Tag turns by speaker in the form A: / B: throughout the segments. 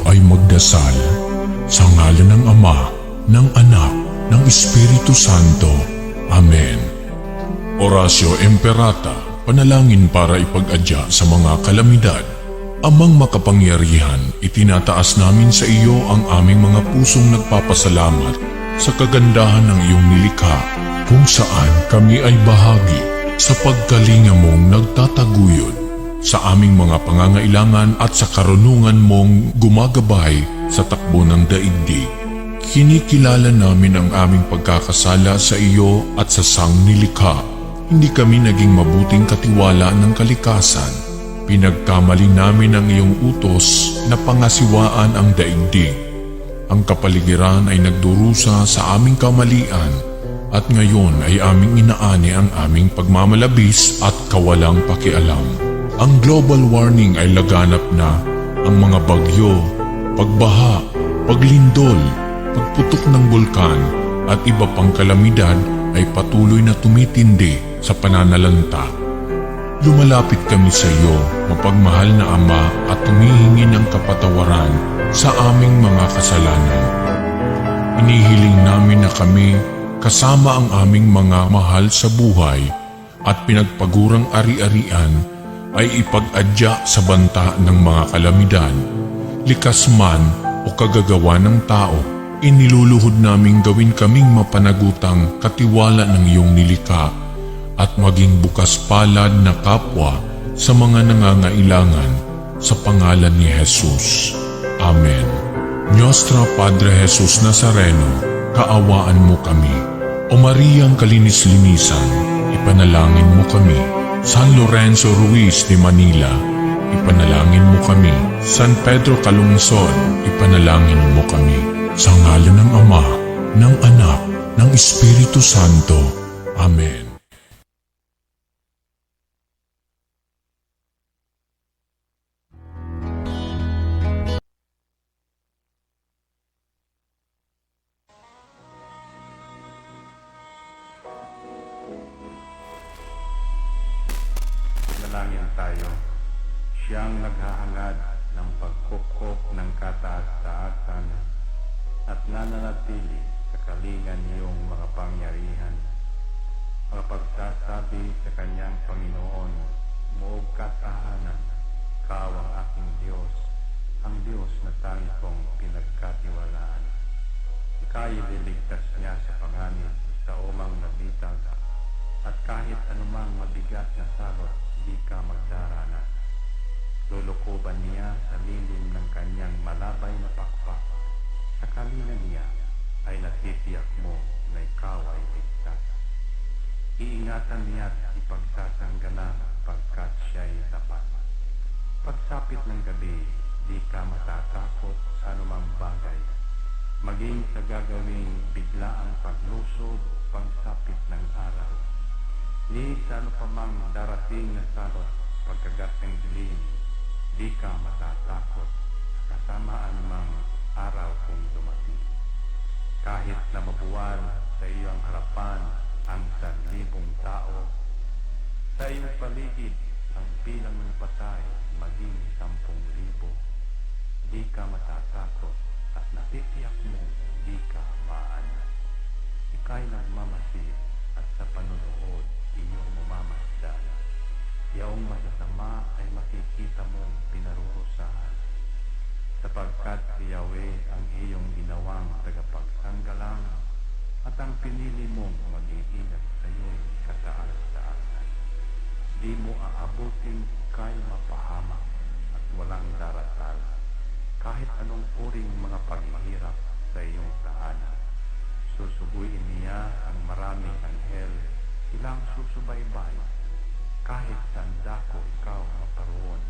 A: ay magdasal. Sa ngalan ng Ama, ng Anak, ng Espiritu Santo. Amen. Oratio Imperata, panalangin para ipag-adya sa mga kalamidad. Amang makapangyarihan, itinataas namin sa iyo ang aming mga pusong nagpapasalamat sa kagandahan ng iyong nilikha, kung saan kami ay bahagi sa pagkalinga mong nagtataguyod sa aming mga pangangailangan at sa karunungan mong gumagabay sa takbo ng daigdig. Kinikilala namin ang aming pagkakasala sa iyo at sa sangnilikha. Hindi kami naging mabuting katiwala ng kalikasan. Pinagkamali namin ang iyong utos na pangasiwaan ang daigdig. Ang kapaligiran ay nagdurusa sa aming kamalian at ngayon ay aming inaani ang aming pagmamalabis at kawalang pakialam. Ang global warming ay laganap na. Ang mga bagyo, pagbaha, paglindol, pagputok ng bulkan at iba pang kalamidad ay patuloy na tumitindi sa pananalanta. Lumalapit kami sa iyo, mapagmahal na Ama, at humihingi ng kapatawaran sa aming mga kasalanan. Inihiling namin na kami, kasama ang aming mga mahal sa buhay at pinagpagurang ari-arian, ay ipag-adya sa banta ng mga kalamidad. Likas man o kagagawa ng tao, iniluluhod naming gawin kaming mapanagutang katiwala ng iyong nilikha at maging bukas palad na kapwa sa mga nangangailangan sa pangalan ni Jesus. Amen. Nostra Padre Jesus Nazareno, kaawaan mo kami. O Mariang kalinis-linisan, ipanalangin mo kami. San Lorenzo Ruiz de Manila, ipanalangin mo kami. San Pedro Calungsod, ipanalangin mo kami. Sa ngalan ng Ama, ng Anak, ng Espiritu Santo. Amen.
B: Manalangin tayo. Siyang naghahangad ng pagkukop ng kataas-taasan at nananatili sa kalingan niyong mga pangyarihan. Makapagsasabi sa kanyang Panginoon, muog katahanan, ikaw ang aking Diyos, ang Diyos na tanging kong pinagkatiwalaan. Ika'y ililigtas niya sa panganib sa umang nabitag, at kahit anumang mabigat na salot, di ka magdaranas. Lulukuban niya sa lilim ng kanyang malabay na pakpak. Sa kalinga niya ay natitiyak mo na ikaw ay ligtas. Iingatan niya at ipagsasanggalang pagkat siya'y tapat. Pagsapit ng gabi, di ka matatakot sa anumang bagay. Maging sa gagawing biglaang paglusod, pagsapit ng araw. Ni sa ano pa mang darating na salot, pagkagat ng dilim, di ka matatakot kasamaan mang araw kung dumating. Kahit na mabuwal sa iyong harapan ang 1,000 tao, sa iyong paligid ang bilang ng patay maging 10,000, di ka matatakot at natitiyak mo di ka maanan. Ika'y nagmamasid at sa panunood iyong mamamasdan. Yaong masasama ay makikita mong pinarurusahan, sapagkat si Yahweh ang iyong ginawang tagapagsanggalang at ang pinili mong mag-iingat sa iyo'y kataas-taasan. Di mo aabutin kay mapahamak at walang daratal, kahit anong uring mga paghihirap sa iyong tahanan. Susubuin niya ang maraming anghel, silang susubaybay. Kahit sandako ikaw maparoon,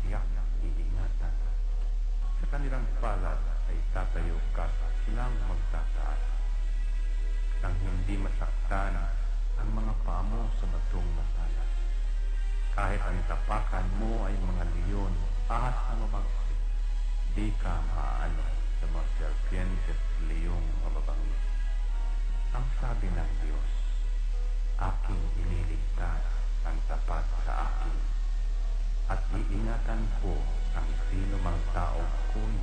B: tiyak iingatan. Sa kanilang palad ay tatayo ka at silang magtataas. Nang hindi masaktan ang mga paa mo sa batong masalas. Kahit ang tapakan mo ay mga leon, ahas na mabagsik, di ka maaano sa mga serpiente at leyong mababangis. Ang sabi ng Diyos, aking ililigtas ang tapat sa akin, at iingatan ko ang sino mang tao ko'y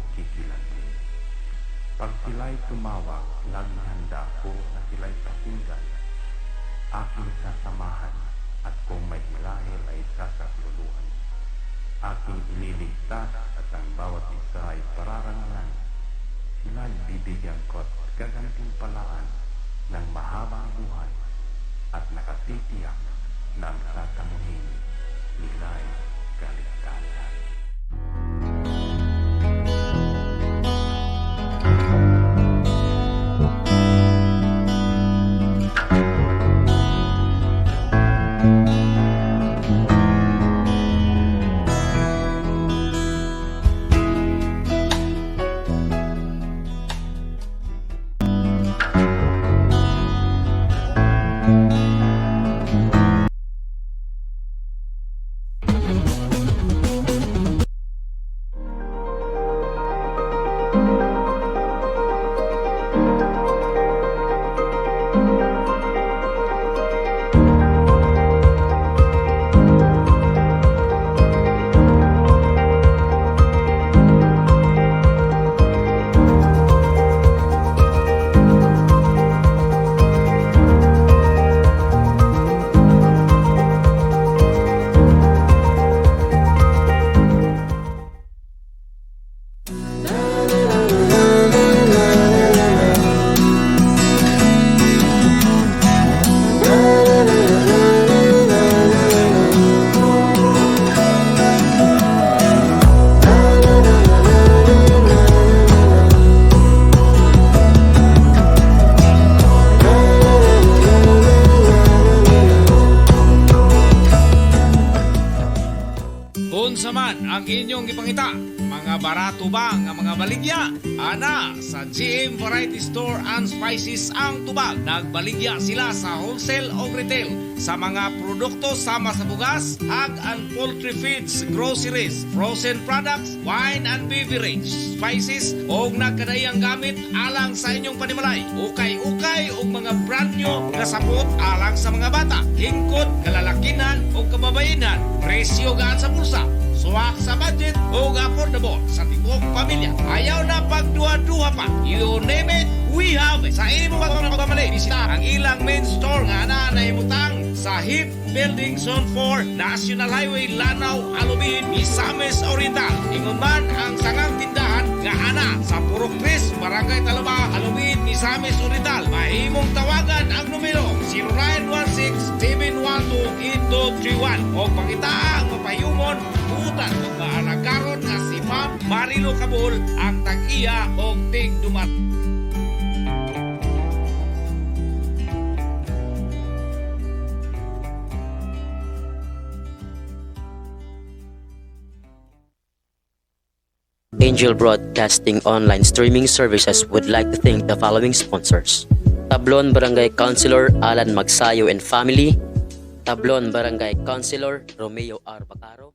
B: Pag sila'y tumawag, laging handa ko na sila'y pakinggan. Aking sasamahan at kung may hilahil ay sasakluluhan. Aking ililigtas at ang bawat isa ay pararangalan. Sila'y bibigyan ko't gagantimpalaan ng mahabang buhay at nakatitiyak na ang tatamuhin nila'y kaligtasan.
C: Unsa man ang inyong ipangita, mga barato ba nga mga baligya? Ana, sa GM Variety Store and Spices ang tubag. Nagbaligya sila sa wholesale o retail sa mga produkto sama sa bugas, hog and poultry feeds, groceries, frozen products, wine and beverage, spices o nagkadayang gamit alang sa inyong panimalay. Ukay-ukay o mga brand new nga sapot alang sa mga bata, hingkod, kalalakinan o kababayenan. Presyo gaan sa bulsa, suwak sa budget o affordable sa tibok pamilya. Ayaw na pagduha-duha pa. You name it, we have it. Sa imo pagmamali, bisita ang ilang main store nga ana na imutang sa HIP Building Zone 4, National Highway, Lanao, Alubin, Misamis Oriental. Ingon man ang sangang tindahan nga ana sa Puro Chris, Barangay Talaba, Alubin, Misamis Oriental. Mahimong tawagan ang numero 0916-712-8231 o pangitaang mapayumon utan o maalagaron nga si Ma'am Marilo Cabul ang tag-iya o tig-dumat.
D: Angel Broadcasting Online Streaming Services would like to thank the following sponsors: Tablon Barangay Councilor Alan Magsayo and Family, Tablon Barangay Councilor Romeo R. Bacaro,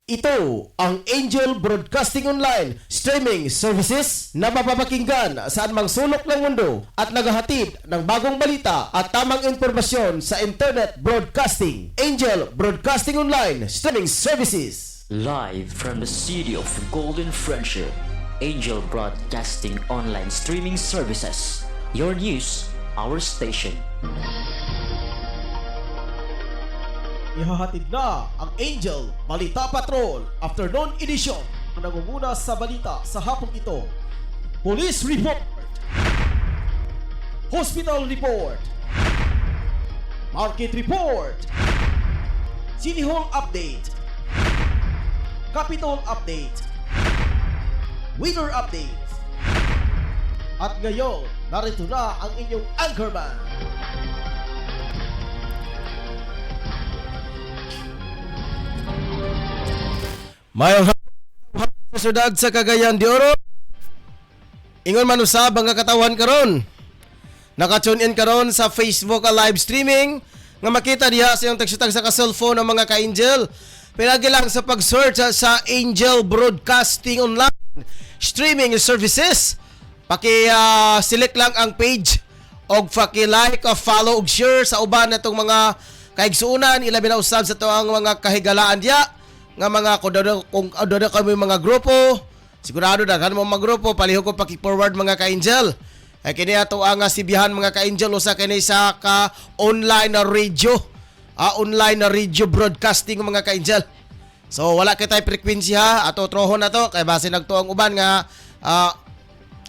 E: Ito ang Angel Broadcasting Online Streaming Services na mapapakinggan saan mang sulok ng mundo at naghahatid ng bagong balita at tamang impormasyon sa Internet Broadcasting. Angel Broadcasting Online Streaming Services.
F: Live from the city of Golden Friendship, Angel Broadcasting Online Streaming Services. Your news, our station.
E: Ihahatid na ang Angel Balita Patrol Afternoon Edition. Nangunguna sa balita sa hapong ito: Police Report, Hospital Report, Market Report, City Hall Update, Capitol Update, Weather Update, At ngayon, narito na ang inyong anchorman. Mayong sudad sa Cagayan de Oro. Ingon man usab ang katawan karon. Naka-tune in karon sa Facebook live streaming nga makita diha sa iyong tagsitag sa ka-cellphone ng mga ka-angel. Pinagi lang sa pag-search sa Angel Broadcasting Online Streaming Services. Select lang ang page og paki-like o follow og share sa uban natong mga kaigsuunan, ilabi na usab sa to ang mga kahigalaan diya nga mga kung adoro kami mga grupo. Sigurado daghan mo mga grupo palihog ko paki-forward mga ka-angel. Ay kini ato ang sibihan mga ka-angel usa kini sa ka online na radio. Online na radio broadcasting mga ka-angel. So wala kitay frequency ha, ato trohon na to kay base nagtuong uban nga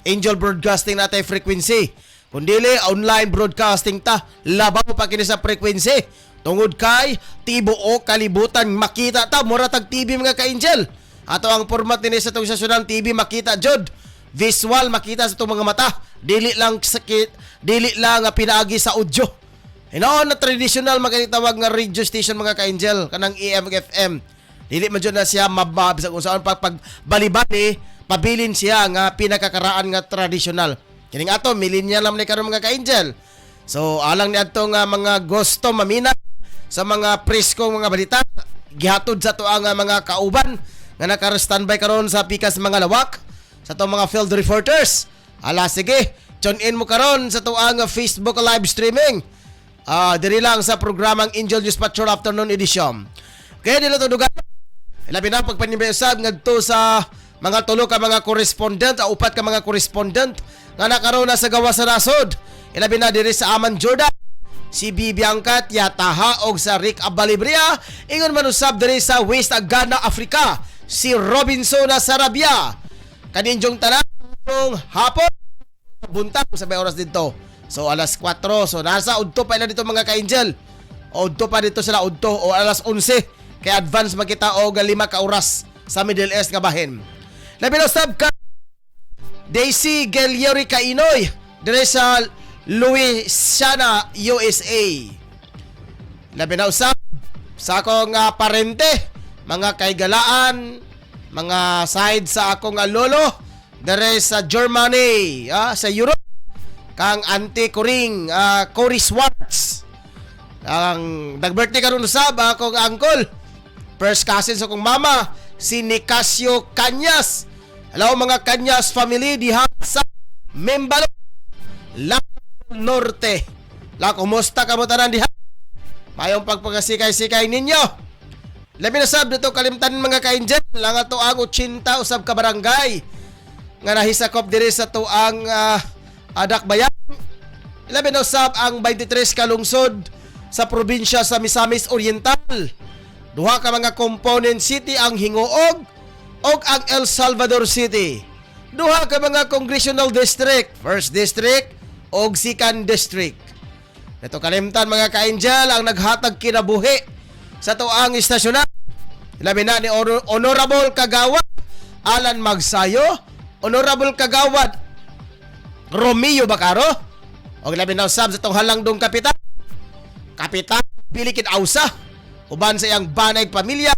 E: Angel Broadcasting natay frequency. Kundili online broadcasting ta, labaw pa kini sa frequency. Tungod kay tibuok kalibutan makita ta mura tag TV mga ka-angel. Ato ang format ni sa tong sasyonan TV makita jud. Visual makita sa itong mga mata. Dili lang sakit, dili lang pinaagi sa audio. Hinoon na traditional magkitawag nga radio station mga ka-angel kanang AM ug FM. Dili man jud na siya mabab sa kung saan pagbalibani pabilin siya nga pinakakaraan nga traditional. Kining ato millennial lang ni karon mga ka-angel. So alang ni adto nga mga gusto mamina sa mga presko mga balita gihatod sa to ang mga kauban nga naka-standby karon sa pikas mga lawak sa to mga field reporters. Ala sige, tune in mo karon sa to ang Facebook live streaming. Diri lang sa programang Angel Dispatcher Afternoon Edition. Kaya dilo to dugan. Ilabi na pagpanimbayasab ngadto sa mga tulo ka mga correspondent, upat ka mga correspondent nga nakaroon na sa gawas sa nasod. Ilabi na diri sa Aman Jordan, si Bibiangkat Yataha og sa Rick Abalibria. Ingon man usab diri sa West Agana, Africa, si Robinson Sarabia. Kaninjong tanan hapon buntag sa may oras dito. So alas 4. So nasa udto pa ila dito mga ka-angel. Udto pa dito sila udto o alas 11 kay advance makita og 5 ka oras sa Middle East nga bahin. Labi na usab ka Daisy Geliori Kainoy diri sa Louisiana, USA. Labi na usab sa akong parente, mga kaigalaan, mga side sa akong lolo dere sa Germany, sa Europe, kang auntie Coring, Cory Swartz. Ang nag-birthday karon usab akong uncle, first cousin sa akong mama, si Nicasio Cañas. Hello mga Cañas family diha sa Membalo, Norte. Kumusta ka mo tanan diha? Mayong pagpagasikay-sikay ninyo. Labi na sab dito kalimtan mga ka-angel lang ato ang 80 usab ka barangay nga nahisakop diri sa tuang Dakbayan. Labi na usab ang 23 ka lungsod sa probinsya sa Misamis Oriental. Duha ka mga component city ang Hingoog og ang El Salvador City. Duha ka mga congressional district, 1st district og 2nd district. Ito kalimtan mga ka-angel ang naghatag kinabuhi sa tuang istasyonan. Labi na ni Honorable Kagawad Alan Magsayo, Honorable Kagawad Romeo Bacaro, o labi na usab sa itong halangdong kapitan Bilikid Ausa, uban sa iyang banay pamilya.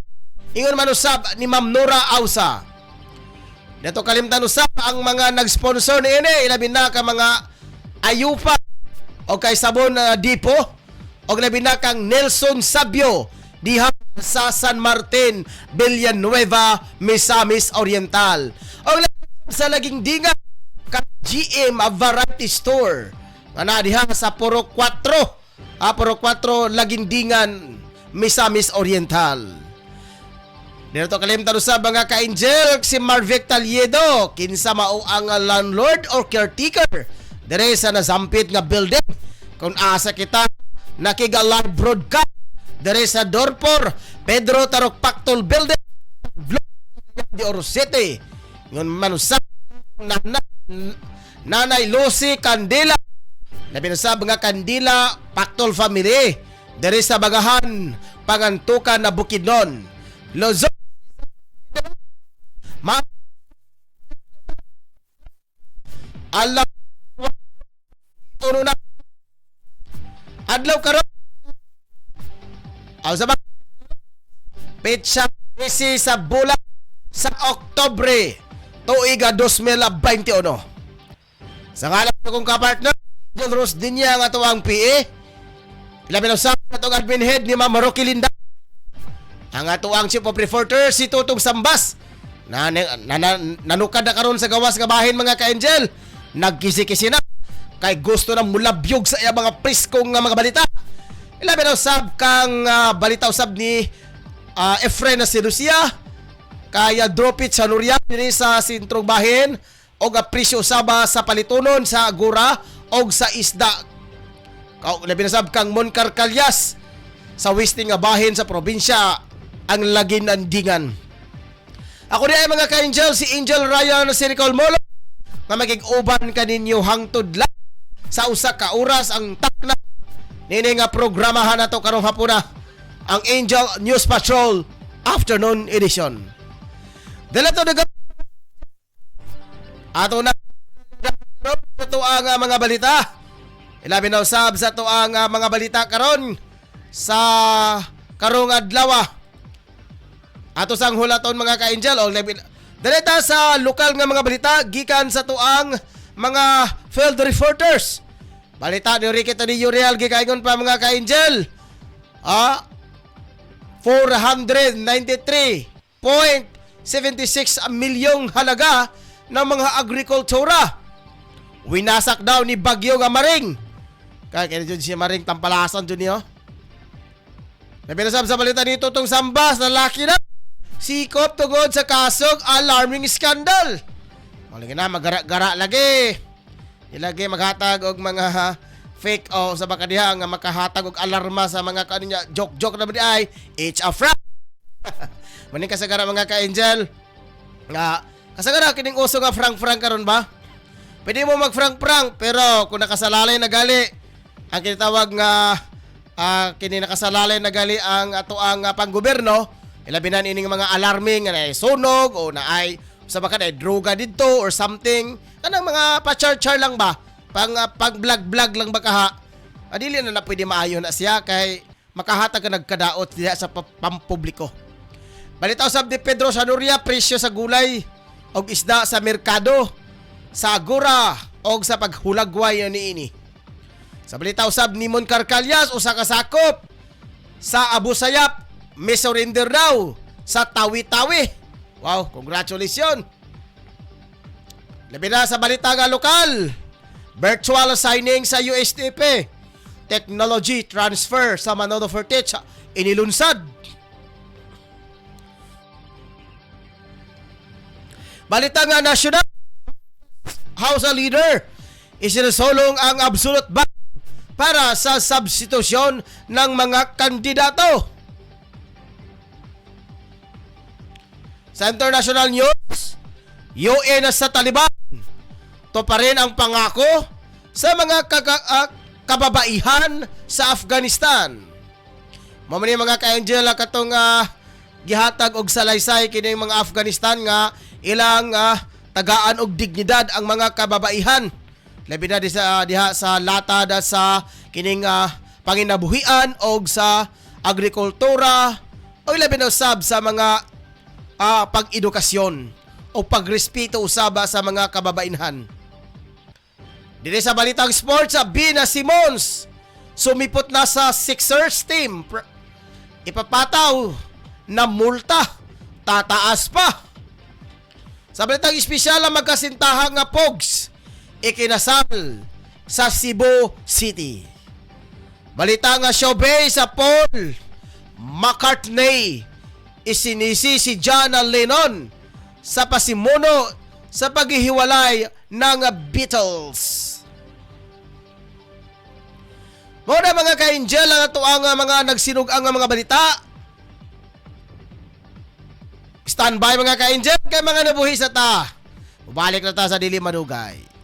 E: Ingon man usab ni Ma'am Nora Ausa. Dito kalimtan usab ang mga nag-sponsor ni ini, labi na ka mga Ayupa o kay Sabon Dipo, o labi na kang Nelson Sabio diha sa San Martin, Villanueva, Misamis Oriental. O sa laging dinga ka GM Variety Store na diha sa Puro 4, Puro 4 laging dingan, Misamis Oriental. Dito kalimtan sa mga ka-angel si Marvic Taliedo, kinsa mao ang landlord or caretaker dire sa nasampit nga building kung asa kita nakiga-live broadcast dire sa Dorpor Pedro Tarok Pactol Building de Oro City. Ngon manusab Nanay Lucy Candela, labi na sa mga Candela Pactol family dire sa Bagahan, Pangantukan na Bukidnon, Luzon. Alam adlaw karon. Ang sa petsa 13 sa bulan sa Oktubre tuiga 2021. Sa ngalan ko kong kapartner, John Rose Dinya nga to ang PA. Labi na sa atong admin head ni Ma'am Rocky Linda. Ang ato ang chief of reporter si Tutong Sambas. Nanukad na karon sa gawas nga bahin mga ka-angel. Nagkisi-kisi na kay gusto na mulabyog sa iya mga priskong nga mga balita. Labi na usab kang balita usab ni Efren na si Lucia. Kaya drop it sa Nuria diri sa sentrong bahin og presyo usaba sa palitunon sa agura og sa isda. Labi na sab kang Moncar Calyas sa westing nga bahin sa probinsya ang Laginandingan. Ako ni ay mga ka-angel si Angel Ryan si Nicole Molo nga magig-uban kaninyo hangtod lang sa usa ka oras ang takna nini nga programahan nato karong hapuna ang Angel News Patrol Afternoon Edition. Dala to daga ato na sa tuang mga balita. Ilabi na usab sa tuang mga balita karon sa karong adlaw. Ato sang hulaton mga ka-angel o dalita sa lokal nga mga balita gikan sa tuang mga field reporters. Balita ni Ricky Tadillo Real gikaingon pa mga ka-angel. 493.76 milyong halaga ng mga agrikultura. Winasak daw ni Bagyo nga Maring. Kaya dyan si Maring tampalasan dyan niyo. Nabinasab sa balita ni Tutong Sambas na laki na sikop tungod sa kasog alarming scandal. Maling na magara-gara lagi. Ilagi maghatag og mga fake o sa baka diha nga makahatag og alarma sa mga kaninya joke-joke na ba di ay it's a prank. Maning kasagara mga ka-angel. Nga kasagara kining uso nga frank-frank karon ba? Pwede mo mag-frank-frank pero kung nakasalalay na gali ang kinatawag nga kini nakasalalay na gali ang ato ang panggobyerno. Ilabi na ining mga alarming na ay sunog o na ay sa baka na droga dito or something. Kanang mga pa-char-char lang ba? Pag-vlog-vlog lang ba kaha? Adili na pwede maayo na siya kay makahatag ka nagkadaot diha sa pampubliko. Balita usab ni Pedro Sanuria, presyo sa gulay og isda sa merkado, sa agora og sa paghulagway niini. Sa balita usab ni Moncar Calyas, usa ka sakop sa Abu Sayyaf may surrender daw sa Tawi-Tawi. Wow, congratulations. Labi na sa balita nga lokal. Virtual signing sa USTP. Technology transfer sa Manono Fortich inilunsad. Balita nga National House Leader isinusulong ang absolute ban para sa substitusyon ng mga kandidato. Sa international news, UN sa Taliban to pa rin ang pangako sa mga kababaihan sa Afghanistan. Mamani mga ka-angel katong gihatag og salaysay kining mga Afghanistan nga ilang tagaan og dignidad ang mga kababaihan. Labi na diha sa latad sa kining panginabuhian og sa agrikultura o labi na usab sa mga pag-edukasyon o pagrespeto usaba sa mga kababainhan. Dito sa balitang sports, Bina Simons sumipot na sa Sixers team. Ipapataw na multa, tataas pa. Sa balitang espesyal ang magkasintahang nga Pogs ikinasal sa Cebu City. Balita nga showbiz sa Paul McCartney isinisi si John Lennon sa pasimuno sa paghihiwalay ng Beatles. Muna mga ka-angel ang ito ang mga nagsinug ang mga balita. Standby mga ka-angel kay mga nabuhi sa ta. Balik na ta sa Dili Madugay.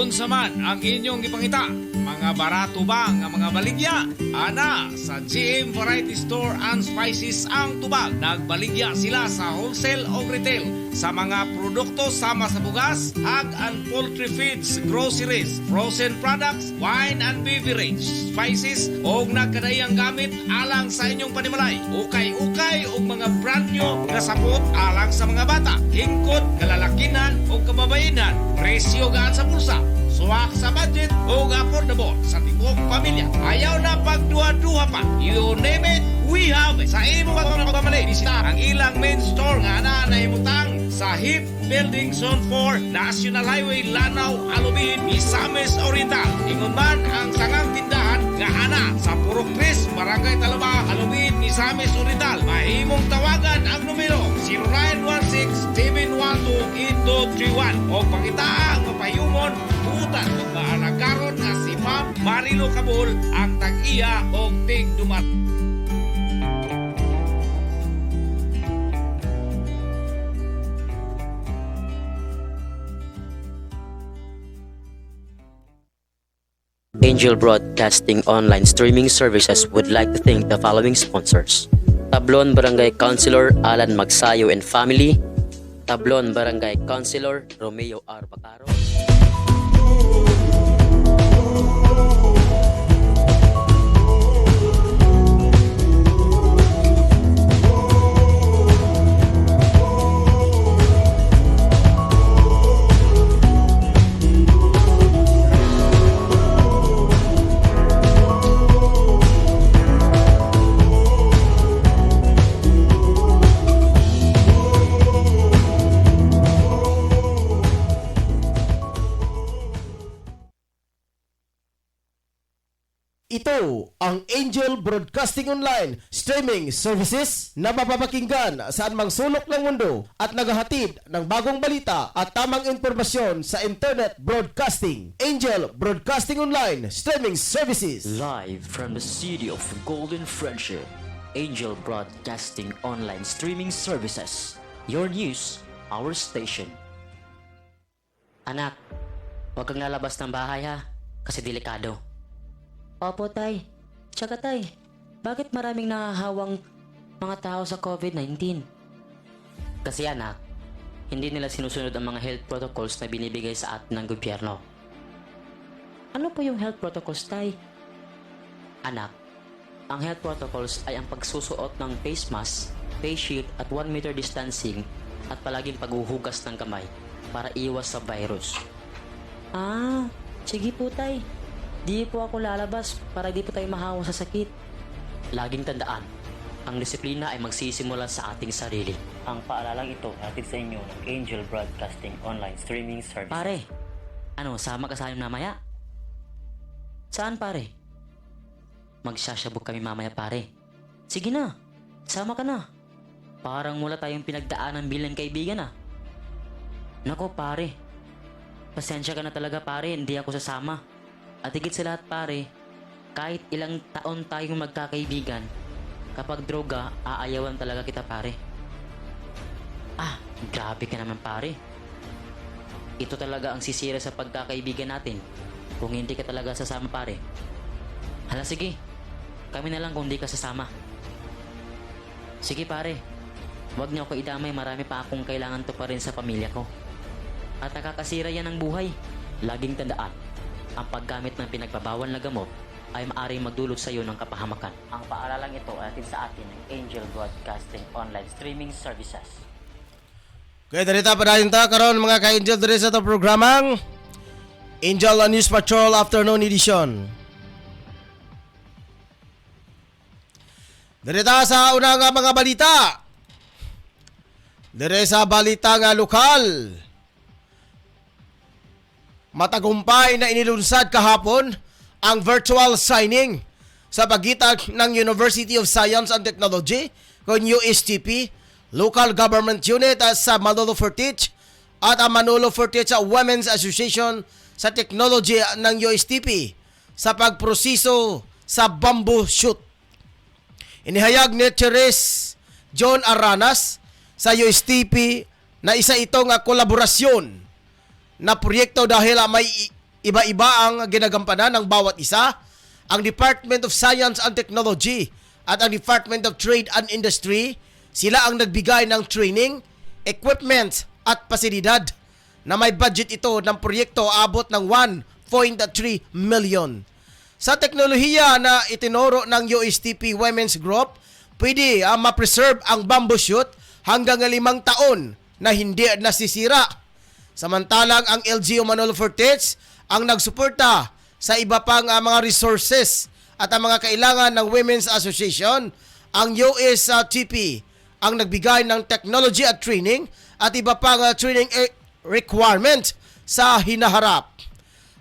C: Unsa man ang inyong gipangita? Mga barato ba nga mga baligya? Ana, sa GM Variety Store and Spices ang tubag. Nagbaligya sila sa wholesale o retail sa mga produkto sama sa bugas, hog and poultry feeds, groceries, frozen products, wine and beverage, spices o nagkadayang gamit alang sa inyong panimalay. Ukay-ukay o mga brand new na sapot alang sa mga bata, hingkod, kalalakinan o kababainan, presyo gaan sa bulsa. Suwak sa budget o affordable sa tibok pamilya. Ayaw na pagduha-duha pa. You name it, we have it. Sa imo pagmamalay, bisita ang ilang main store nga na nahimutang sa HIP Building Zone 4, National Highway, Lanao, Alubin, Misamis Oriental. Ingon man ang sangang tindahan nga ana sa Purok Chris, Barangay Talaba, Alubin, Misamis Oriental. Mahimong tawagan ang numero 0916-712-8231 o pangita ang mapayumon butan ug maanagaron nga si Ma'am Marilo Cabul ang tag-iya og tig-dumat.
D: Angel Broadcasting Online Streaming Services would like to thank the following sponsors. Tablon Barangay Councilor Alan Magsayo and Family, Tablon Barangay Councilor Romeo R. Bacaro,
E: Ito ang Angel Broadcasting Online Streaming Services na mapapakinggan saan mang sulok ng mundo at naghahatid ng bagong balita at tamang impormasyon sa Internet Broadcasting. Angel Broadcasting Online Streaming Services.
F: Live from the city of Golden Friendship, Angel Broadcasting Online Streaming Services. Your news, our station.
D: Anak, huwag kang lalabas ng bahay ha, kasi delikado. Opo, tay. Tsaka tay, bakit maraming nahahawang mga tao sa COVID-19? Kasi anak, hindi nila sinusunod ang mga health protocols na binibigay sa atin ng gobyerno. Ano po yung health protocols, tay? Anak, ang health protocols ay ang pagsusuot ng face mask, face shield at 1 meter distancing at palaging paghuhugas ng kamay para iwas sa virus. Ah, sige po, tay. Di po ako lalabas para di po tayo mahawa sa sakit. Laging tandaan, ang disiplina ay magsisimula sa ating sarili.
G: Ang paalalang ito hatid sa inyo ng Angel Broadcasting Online Streaming Service.
D: Pare, ano, sama ka sa amin mamaya? Saan pare? Magsasyabog kami mamaya pare. Sige na, sama ka na. Parang wala tayong pinagdaanan bilang kaibigan ah. Nako pare, pasensya ka na talaga pare, hindi ako sasama. At higit sa lahat pare, kahit ilang taon tayong magkakaibigan, kapag droga, aayawan talaga kita pare. Ah, grabe ka naman pare. Ito talaga ang sisira sa pagkakaibigan natin kung hindi ka talaga sasama pare. Hala sige, kami na lang kung hindi ka sasama. Sige pare, wag niyo ako idamay, marami pa akong kailangan to pa rin sa pamilya ko. At nakakasira yan ng buhay. Laging tandaan, ang paggamit ng pinagbabawal na gamot ay maaaring magdulot sa iyo ng kapahamakan.
G: Ang paalalang ito ay hatid sa atin ng Angel Broadcasting Online Streaming Services.
E: Kaya darita pa natin ta karon mga ka-Angel diri sa itong programang Angel News Patrol Afternoon Edition. Darita sa una nga mga balita. Dire sa balita nga lokal. Matagumpay na inilunsad kahapon ang virtual signing sa pagitan ng University of Science and Technology o USTP, Local Government Unit sa Manolo Fortich at ang Manolo Fortich Women's Association sa Technology ng USTP sa pagproseso sa bamboo shoot. Inihayag ni Therese John Aranas sa USTP na isa itong kolaborasyon na proyekto dahil may iba-iba ang ginagampanan ng bawat isa. Ang Department of Science and Technology at ang Department of Trade and Industry, sila ang nagbigay ng training, equipment at pasilidad na may budget ito ng proyekto abot ng 1.3 million. Sa teknolohiya na itinuro ng USTP Women's Group, pwede ma-preserve ang bamboo shoot hanggang 5 taon na hindi nasisira. Samantalang ang LGU Manolo Fortich ang nagsuporta sa iba pang mga resources at ang mga kailangan ng Women's Association. Ang USTP ang nagbigay ng technology at training at iba pang training requirement sa hinaharap.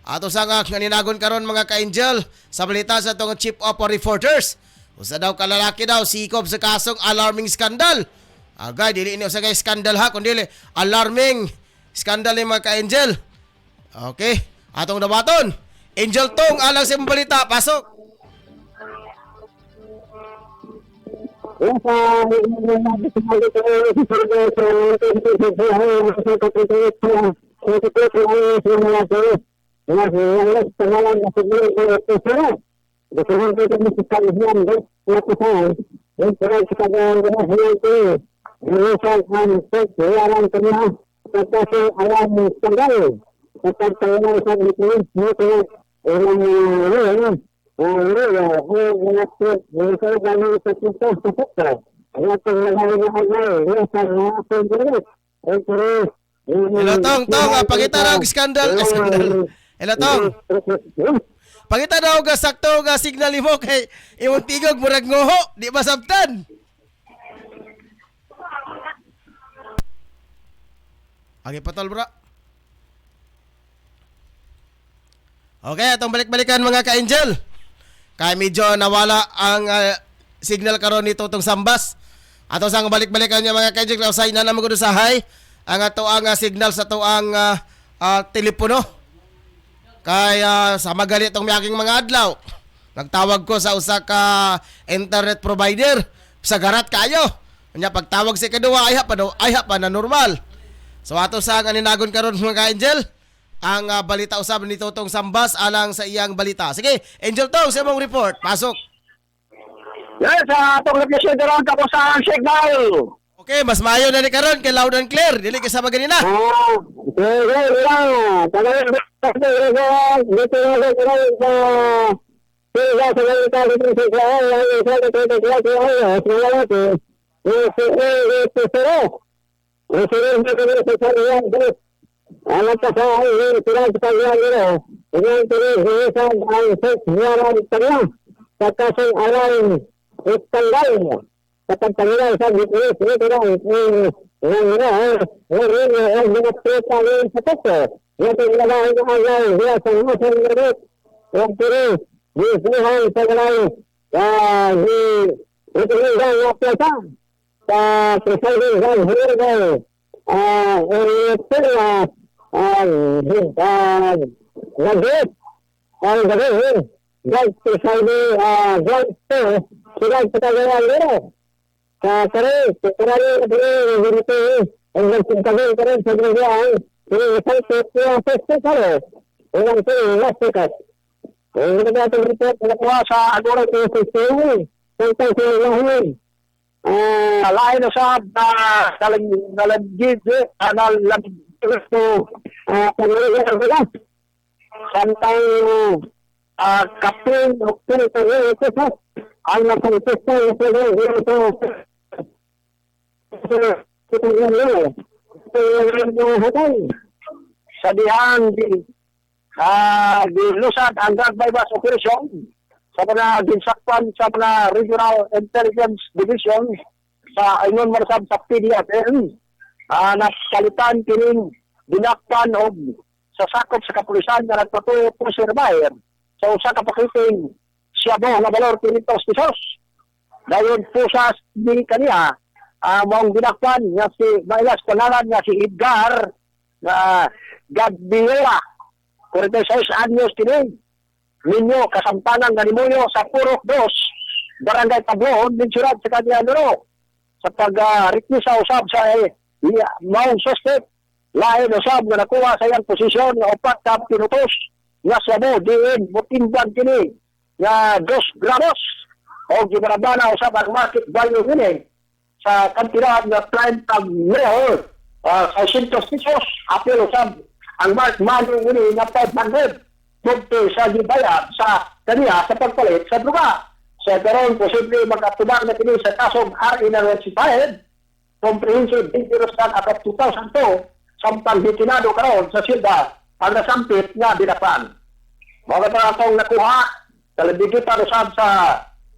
E: Ato sa nga ninagon karon mga ka-angel sa balita sa itong Chief of Reporters. Usa daw kalalaki daw sikop sa kasong alarming skandal. Agay, dili ini usa kay skandal ha, kundi alarming skandal ni mga ka-angel. Okay, atong dabaton. Angel Tong, alang sa balita, pasok. Hello Tong, pakita daw ang skandal. Hello Tong. Pakita daw ang sakto nga signal mo kay imong tigog murag ngoho, di ba sabtan? Agi patol bro. Okay, atong balik-balikan mga ka-angel. Kaya medyo nawala ang signal karon nito tong Sambas. Ato sang balik-balikan niya mga ka-angel, usay na naman ko sa high ang ato ang signal sa to ang telepono. Kaya sa magali itong miyaking mga adlaw, nagtawag ko sa usa ka internet provider sa garat kayo. Kanya pagtawag sa kadua ay pa na normal. So ato sa ninagon karon mga ka-angel, ang balita usab ni Totong Sambas alang sa iyang balita. Sige, Angel Tong, sa imong report. Pasok.
H: Yes, atong location doon tapos sa signal.
E: Okay, mas maayo na ni karon kay loud and clear. Dili kasama ganina.
H: Alam pa sa tirang sa paglalaro, ang tirisan ang sesyaran tanya, sa kasong aral, iskandal, sa pagtangilan sa gitris, itirang, ang minapita rin sa teso, yung tinalahin ng alay, hiya sa musang narit, yung tiri, disnihan sa galay, itinigay ang plasa, sa presiding ng hirigay, nagit ang gawin guys presiding guys to sila patagalan nila sa kare karani dito ang nagsintabi kare sa gruyan isang sa kare ang lasikat ang nagdata report na sa agora ko sa system sa lahin lain na sa nalagid gusto paglalagyan ko lang. Santang kapin, oktin, ito ang nakontesto sa dihan di lusad ang drug bypass operation sa mga ginsakpan sa mga Regional Intelligence Division sa Ingon Marsab sa PDFN. Nakalitan kining dinakpan o sa sakop sa kapulisan na nagpatuloy po si Rebayer sa usa ka pakiting siya mo na valor 500 pesos. Dayon po sa di kaniya mong dinakpan nga si Bailas pangalan nga si Edgar na Gadbiera 46 anyos kini ninyo kasampanang ganimuyo sa Purok 2 Barangay Tabloon Minsurad sa kanya sa pag-requisa usab sa maong suspect lain usab na nakuha sa iyang posisyon na upat na pinutos nga Cebu diin mutindan kini nga 2 gramos o gibarabana usab ang market value kini sa kantidad nga 30 mil 600 pesos apil usab ang market value kini nga 500 punto sa gibayad sa kaniya sa pagpalit sa druga. Sa karon posible magkatubag na kini sa kasong RA na 95 Comprehensive Dangerous Drug Act 2002 sampang hitinado karon sa silda ang nasampit nga binapan. Mga atong nakuha kalabigitan usab sa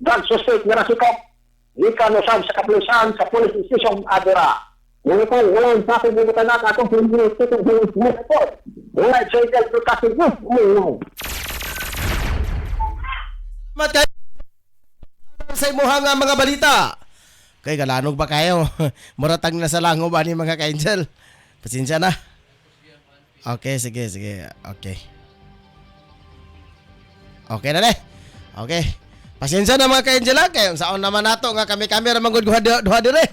H: drug suspect nga nasikop gikan usab sa kapulisan sa police station Adera. Ngunit kung walang pakibutan na atong hindi itong report. Wala sa ikel to kasi
E: Matay sa imuha nga mga balita. Kay galanog ba kayo? Muratag na sa lango ba ni mga ka-angel? Pasensya na. Okay, sige. Okay. Okay na Okay. Pasensya na mga ka-angel ha. Kaya saan naman nato nga kami ramang duha dire.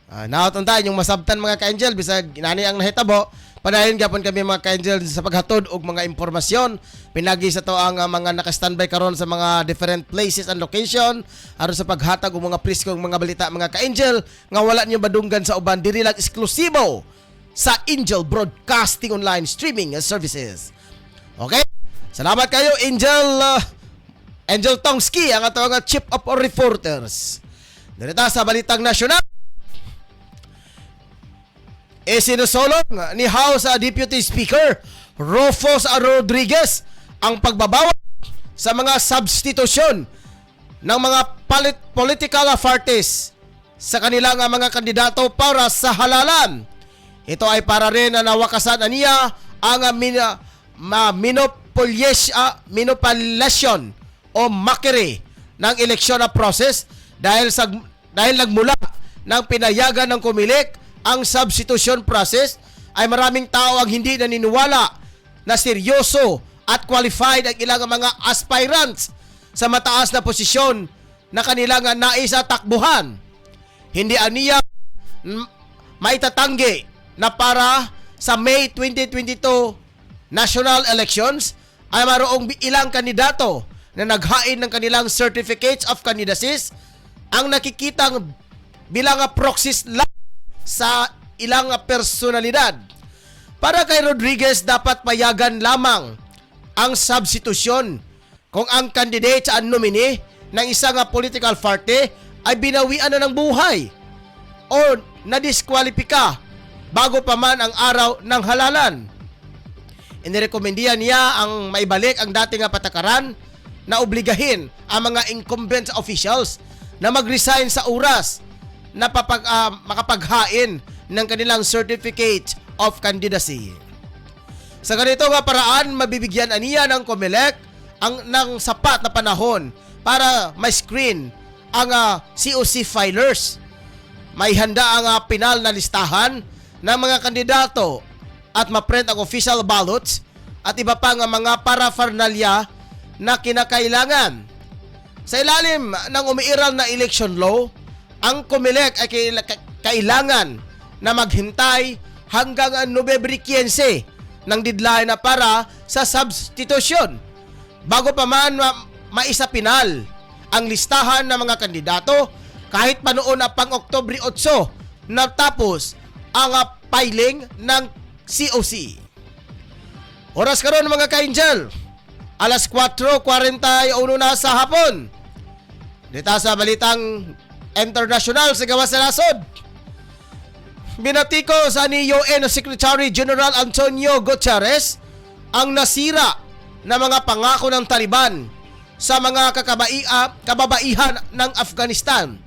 E: Naoton tayo yung masabtan mga ka-angel. Bisag nani ang nahitabo. Padayon gyapon kami mga ka-angel sa paghatod og mga impormasyon. Pinagi sa to ang mga naka-standby karon sa mga different places and location aron sa paghatag og mga preskong mga balita mga ka-angel nga wala niyo badunggan sa uban diri lang eksklusibo sa Angel Broadcasting Online Streaming Services. Okay? Salamat kayo Angel Tongski ang atong Chief of Reporters. Dito sa balitang nasyonal. Sinusulong ni House Deputy Speaker Rufus Rodriguez ang pagbabawas sa mga substitusyon ng mga political parties sa kanilang mga kandidato para sa halalan. Ito ay para rin na nawakasan niya ang manipulation o mockery ng eleksyon na process dahil nagmula ng pinayagan ng kumilik ang substitution process ay maraming tao ang hindi naniniwala na seryoso at qualified ang ilang mga aspirants sa mataas na posisyon na kanilang naisa takbuhan. Hindi aniya maitatanggi na para sa May 2022 national elections ay mayroong ilang kandidato na naghain ng kanilang certificates of candidacies ang nakikitang bilang proxies lang sa ilang personalidad. Para kay Rodriguez, dapat payagan lamang ang substitusyon kung ang candidate sa nominee ng isang political party ay binawian na ng buhay o nadiskwalipika bago pa man ang araw ng halalan. Inirekomendiya niya ang maibalik ang dating patakaran na obligahin ang mga incumbent officials na mag-resign sa oras na makapaghain ng kanilang certificate of candidacy. Sa ganito nga paraan, mabibigyan aniya ng COMELEC ng sapat na panahon para ma-screen ang COC filers. May handa ang pinal na listahan ng mga kandidato at ma-print ang official ballots at iba pang mga paraphernalia na kinakailangan. Sa ilalim ng umiiral na election law, ang COMELEC ay kailangan na maghintay hanggang Nobyembre 15 ng deadline na para sa substitution bago pa man maisapinal ang listahan ng mga kandidato kahit pa noon na pang Oktubre 8 natapos ang filing ng COC. Oras karon mga ka-angel, alas 4:41 na sa hapon. Dito sa balitang international sa gawas sa nasod. Binatiko sa ni UN Secretary General Antonio Guterres ang nasira na mga pangako ng Taliban sa mga kababaihan ng Afghanistan.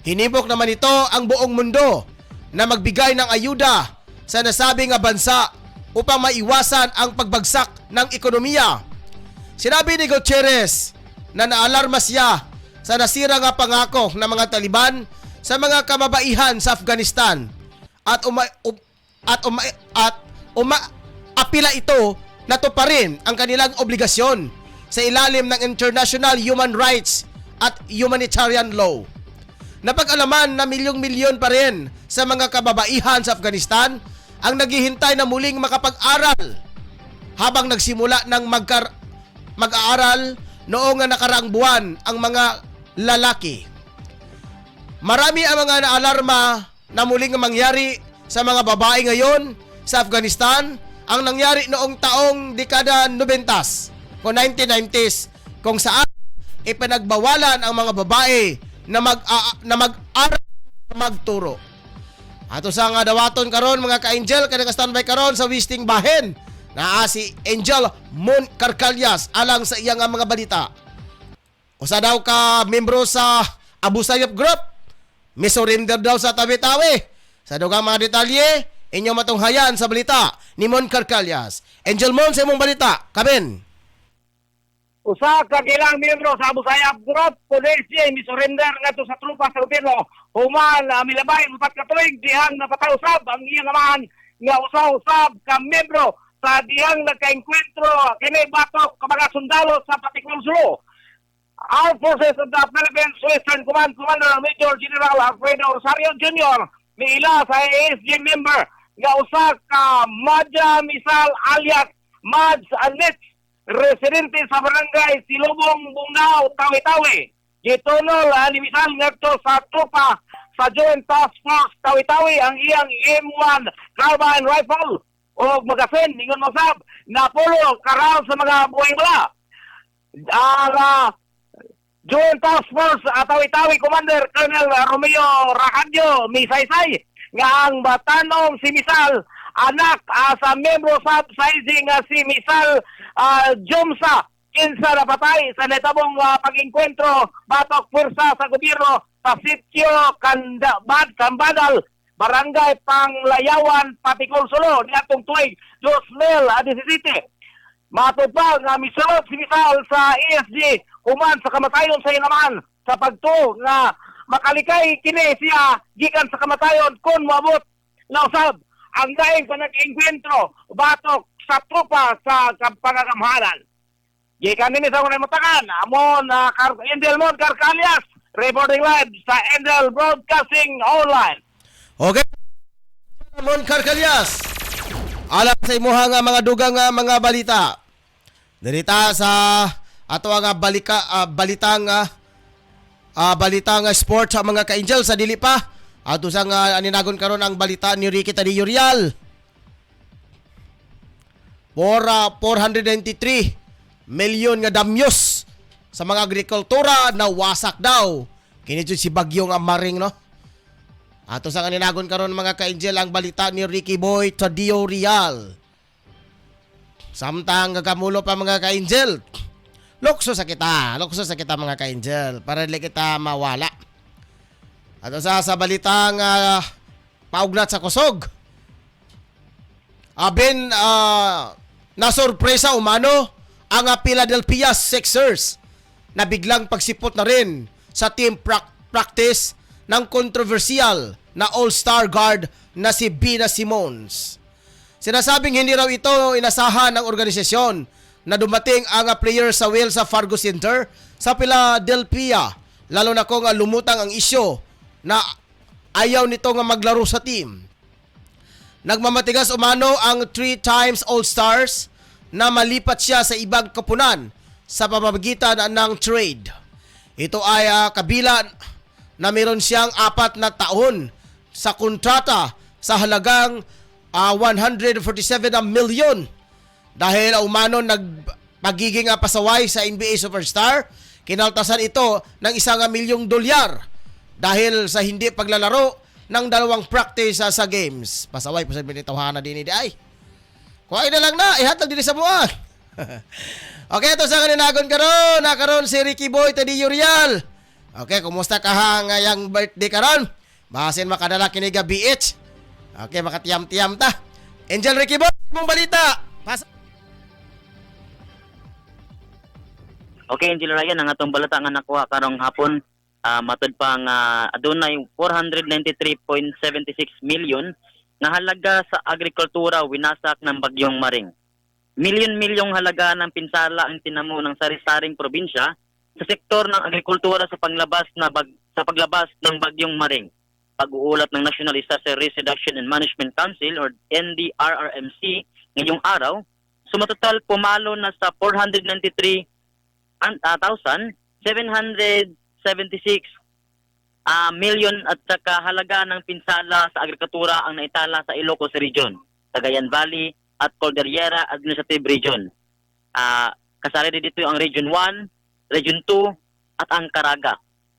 E: Hinimok naman ito ang buong mundo na magbigay ng ayuda sa nasabing bansa upang maiwasan ang pagbagsak ng ekonomiya. Sinabi ni Guterres na naalarma siya sa nasira nga pangako ng mga Taliban sa mga kababaihan sa Afghanistan at apila ito na tuparin ang kanilang obligasyon sa ilalim ng international human rights at humanitarian law. Napag-alaman na milyong-milyon pa rin sa mga kababaihan sa Afghanistan ang naghihintay na muling makapag-aral habang nagsimula ng mag-aaral noong nakaraang buwan ang mga lalaki. Marami ang mga naalarma na muling mangyari sa mga babae ngayon sa Afghanistan ang nangyari noong taong dekada 90s o 1990s kung saan ipinagbawalan ang mga babae na mag-aral magturo. Ato sa nga dawaton karon mga ka-angel kaya naka-standby karon sa Wisting Bahen na si Angel Mon Carcalias alang sa iyang mga balita. Usa daw ka membro sa Abu Sayyaf Group, may surrender daw sa Tawi-Tawi. Sa dugang mga detalye, inyo matunghayan sa balita ni Mon Carcalias. Angel Mon sa imong balita, kaben.
H: Usa ka kilang miyembro sa Abu Sayyaf Group, polisi ni surrender ngadto sa trupa sa gobyerno. Human milabay upat ka tuig dihang napatausab ang iyang amahan nga usa-usab ka miyembro sa dihang nagkaenkwentro kini batok ka mga sundalo sa Patiklong Sulu. Armed Forces of the Philippines Western Command Commander Major General Alfredo Rosario Jr. miila sa ASG member nga usa ka Madja Misal alias Mads Anets, residente sa barangay Silubong, Bungnao, Tawi-Tawi. Gitunol ni Misal ngadto sa tropa sa Joint Task Force Tawi-Tawi ang iyang M1 carbine rifle o magasin ningon masab na pulo karal sa mga buhay bala. Joint Task Force Tawi-Tawi Commander Colonel Romeo Racadio Misaysay nga ang batanong si Misal anak sa membro sa sizing si Misal Jomsa kinsa napatay sa netabong pag-engkwentro batok pwersa sa gobyerno sa sitio Kambadal, Barangay Panglayawan, Patikol, Sulu niadtong tuig 2017. Matod pa nga misulot si Misal sa ESG human sa kamatayon sa inaman sa pagtuo nga makalikay kini siya gikan sa kamatayon kun moabot na usab ang daing panag-engkwentro batok sa tropa sa pangagamhanan. Gikan nini sa unay mutakan amon Angel Mon Carcalias reporting live sa Angel Broadcasting Online.
E: Okay. Mon Carcalias. Alam sa imuha nga mga dugang nga mga balita. Dirita sa ato nga balitang sport sa mga ka-angel sa dili pa. Ato sa nga aninagon karon ang balita ni Ricky Tadillo Real. 493 milyon nga damyos sa mga agrikultura na wasak daw. Kini jud si bagyo nga maring no. Ato sa kaninagon karon mga ka-angel ang balita ni Ricky Boy Tadillo Real. Samtang gagamulo pa mga ka-angel. Lukso sa kita mga ka-angel para dili kita mawala. Ato sa balitang paugnat sa kusog. Nasurpresa umano ang Philadelphia Sixers na biglang pagsipot na rin sa team practice ng kontrobersyal na all-star guard na si Bina Simons. Sinasabing hindi raw ito inasahan ng organisasyon na dumating ang player sa Wells Fargo Center sa Philadelphia, lalo na kung lumutang ang isyo na ayaw nito nga maglaro sa team. Nagmamatigas umano ang 3 times all-stars na malipat siya sa ibang koponan sa pamamagitan ng trade. Ito ay kabila na meron siyang 4 na taon sa kontrata sa halagang 147 milyon dahil umano nagpagiging pasaway sa NBA superstar. Kinaltasan ito ng $1 milyong dahil sa hindi paglalaro ng 2 practice sa games. Pasaway po sa binitawhana din ni ay. Kuhain na lang na, ihatag din sa buwan. Okay, ito sa kaninagon karon si Ricky Boy Tadillo Real. Okay, kumusta ka ngayang birthday karon? Bahasin makadala kini ga BH. Okay, makatiyam-tiyam ta. Angel Ricky Boy, mong balita.
G: Okay, Angel Ryan, ang atong balita nga nakuha karong hapon, matod pa nga adunay 493.76 million nga halaga sa agrikultura winasak ng bagyong Maring. Milyon-milyong halaga ng pinsala ang tinamo ng sari-saring probinsya sa sektor ng agrikultura sa paglabas ng bagyong Maring. Pag-uulat ng National Disaster Risk Reduction and Management Council or NDRRMC ngayong araw, Sumatotal pumalo na sa 493,776 million at saka halaga ng pinsala sa agrikultura ang naitala sa Ilocos Region, Cagayan Valley at Cordillera Administrative Region. Kasali din dito ang Region 1, Region 2 at ang Caraga.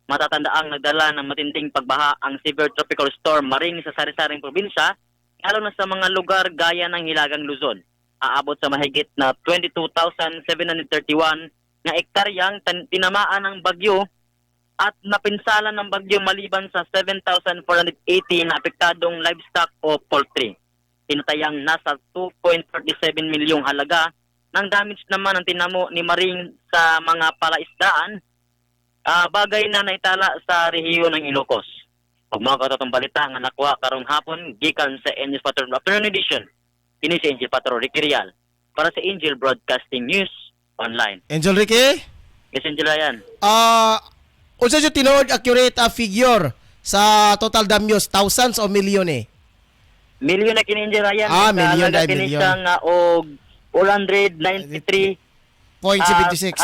G: Matatandaang nagdala ng matinding pagbaha ang severe tropical storm Maring sa sari-saring probinsya, lalo na sa mga lugar gaya ng Hilagang Luzon. Aabot sa mahigit na 22,731 na ektaryang tinamaan ng bagyo at napinsala ng bagyo maliban sa 7,480 na apektadong livestock o poultry. Tinatayang nasa 2.37 milyong halaga ng damage naman ang tinamo ni Maring sa mga palaisdaan, bagay na naitala sa rehiyon ng Ilocos. Pag mga katatong balita nga nakuha karong hapon, gikan sa Angel Patrol Afternoon Edition, ini si Angel Patrol Ricky Rial para sa Angel Broadcasting News Online.
E: Angel Ricky?
G: Yes, Angel Ryan.
E: Unsa siya tinuod accurate figure sa total damage, thousands o milyon eh?
G: Milyon na kini Angel Ryan.
E: Milyon na
G: kini
E: milyon.
G: siya nga og 493
E: 0.76.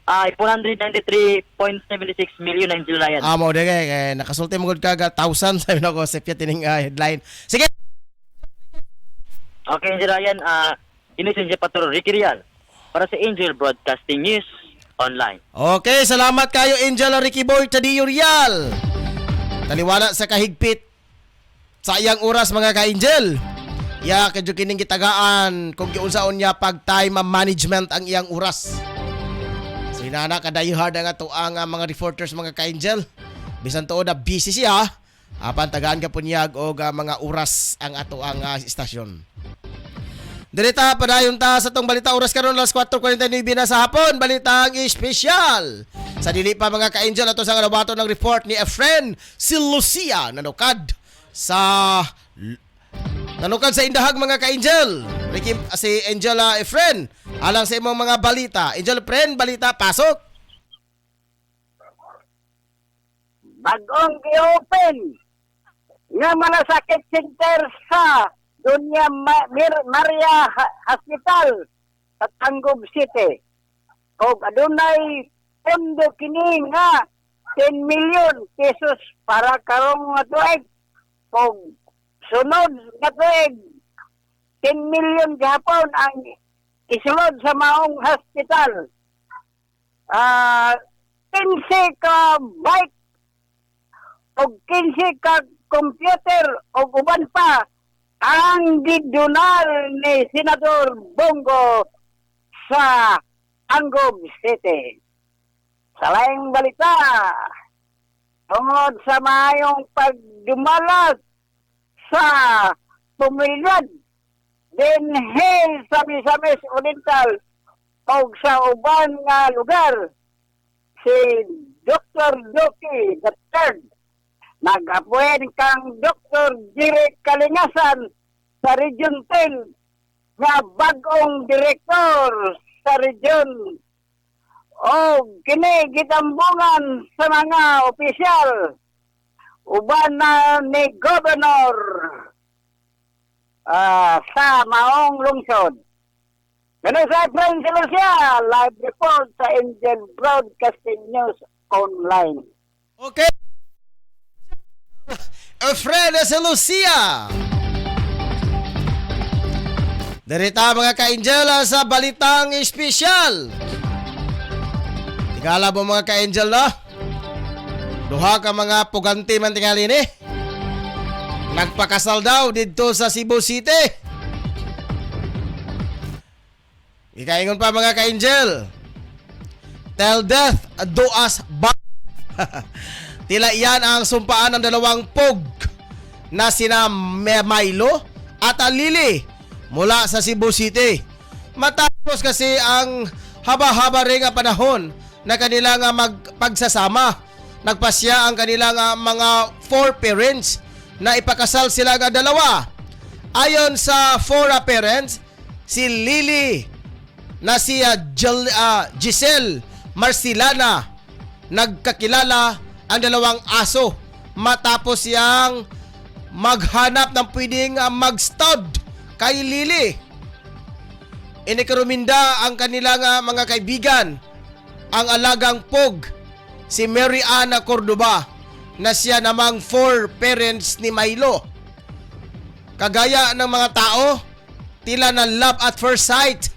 G: 493.76 million na Angel Ryan.
E: Mo de kay nakasulti mo gud kaga thousands sabi nako sa tining headline. Sige.
G: Okay, Angel Ryan, ini si Angel Patrol Ricky Rial para sa Angel Broadcasting News Online.
E: Okay, salamat kayo Angel Ricky Boy Tadio Rial. Taliwala sa kahigpit sa iyang oras mga ka-Angel. Ya kadyo kining gitagaan kung giunsaon niya pag time management ang iyang oras. So inana kadayo hard nga to ang mga reporters mga ka-Angel. Bisan tuod na busy siya, apan tagaan ka punyag og mga oras ang ato ang istasyon. Direta padayon ta sa tong balita oras karon alas 4:49 na sa hapon, balitang espesyal. Sa dili pa mga ka-Angel ato sa nabato ng report ni Efren si Lucia nanukad sa Indahag mga ka-Angel. Ricky, si Angela Efren alang sa imong mga balita. Angel Efren, balita pasok.
H: Bagong i-open nga malasakit center sa Dunya Maria Hospital sa Tangub City. Kung adunay pondo kini nga 10 million pesos para karong tuig. Kung sunod nga tuig 10 million gahapon ang isulod sa maong hospital. 15 ka bike o 15 ka computer o uban pa ang gidonar ni Senador Bongo sa Tangub City. Sa laing balita, tungod sa mayong pagdumalat sa pumilad dinhi sa Misamis Oriental o sa uban nga lugar, si Dr. Doki III nag-appoint kang Dr. Jerry Kalingasan sa Region 10 nga bagong direktor sa region o kini gitambungan sa mga opisyal uban na ni Governor sa maong lungsod. Ganun sa Efren Lucia, live report sa Angel Broadcasting News Online.
E: Okay. Efren Lucia. Derita mga ka-Angel sa balitang espesyal. Tigala mo mga ka-Angel na. Duha ka mga puganti man tingali ni. Nagpakasal daw dito sa Cebu City. Ikaingon pa mga ka-Angel. Tell death, do us back. Tila iyan ang sumpaan ng dalawang pug na sina Milo at Lily mula sa Cebu City. Matapos kasi ang haba-haba ring panahon na kanilang magpagsasama, nagpasya ang kanilang mga four parents na ipakasal sila nga dalawa. Ayon sa four parents, si Lily na si Giselle Marcilana nagkakilala ang dalawang aso matapos yang maghanap ng pwedeng mag-stud kay Lily. Inikaruminda ang kanilang mga kaibigan, ang alagang pog, si Mary Ana Cordoba, na siya namang 4 parents ni Milo. Kagaya ng mga tao, tila na love at first sight